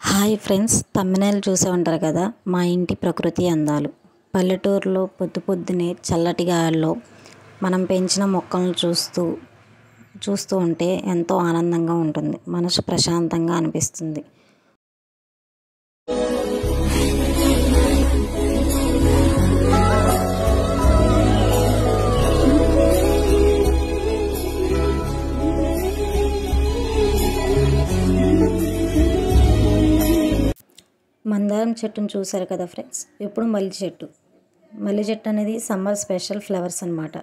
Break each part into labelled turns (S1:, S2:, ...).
S1: Hi friends, thumbnail చూసే ఉంటారు కదా. మా ఇంటి ప్రకృతి అందాలు. పల్లెటూరులో పొద్దున్నే చల్లటి గాలిలో మనం పెంచిన మొక్కలను చూస్తూ ఉంటే ఎంతో ఆనందంగా ఉంటుంది. మనసు ప్రశాంతంగా అనిపిస్తుంది. మందారం చెట్టును చూశారు కదా ఫ్రెండ్స్. ఇప్పుడు మల్లి చెట్టు అనేది సమ్మర్ స్పెషల్ ఫ్లవర్స్ అన్నమాట.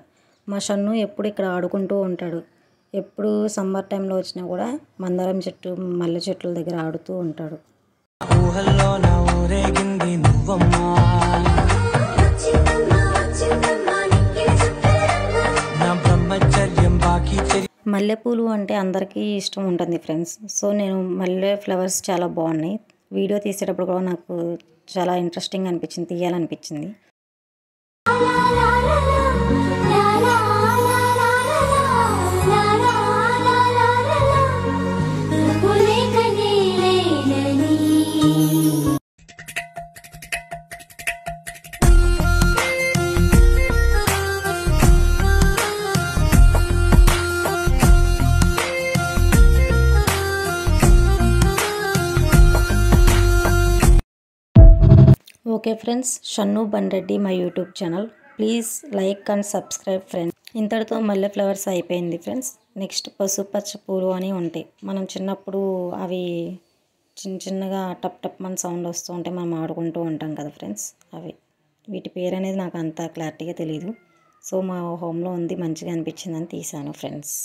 S1: మా షన్ను ఎప్పుడు ఇక్కడ ఆడుకుంటూ ఉంటాడు. ఎప్పుడు సమ్మర్ టైంలో వచ్చినా కూడా మందారం చెట్టు, మల్లె చెట్ల దగ్గర ఆడుతూ ఉంటాడు. మల్లెపూలు అంటే అందరికీ ఇష్టం ఉంటుంది ఫ్రెండ్స్. సో నేను మల్లె ఫ్లవర్స్ చాలా బాగున్నాయి. వీడియో తీసేటప్పుడు కూడా నాకు చాలా ఇంట్రెస్టింగ్ అనిపించింది, తీయాలనిపించింది. Okay friends, Shannu Bandreddy my YouTube channel. Please like and subscribe friends. ఇంతటితో మల్లె ఫ్లవర్స్ అయిపోయింది ఫ్రెండ్స్. నెక్స్ట్ పసుపచ్చ పూలు అని ఉంటాయి. మనం చిన్నప్పుడు అవి చిన్నగా టప్ టప్ మన సౌండ్ వస్తూ ఉంటే మనం ఆడుకుంటూ ఉంటాం కదా ఫ్రెండ్స్. వీటి పేరు అనేది నాకు అంత క్లారిటీగా తెలియదు. సో మా హోమ్లో ఉంది, మంచిగా అనిపించిందని తీసాను ఫ్రెండ్స్.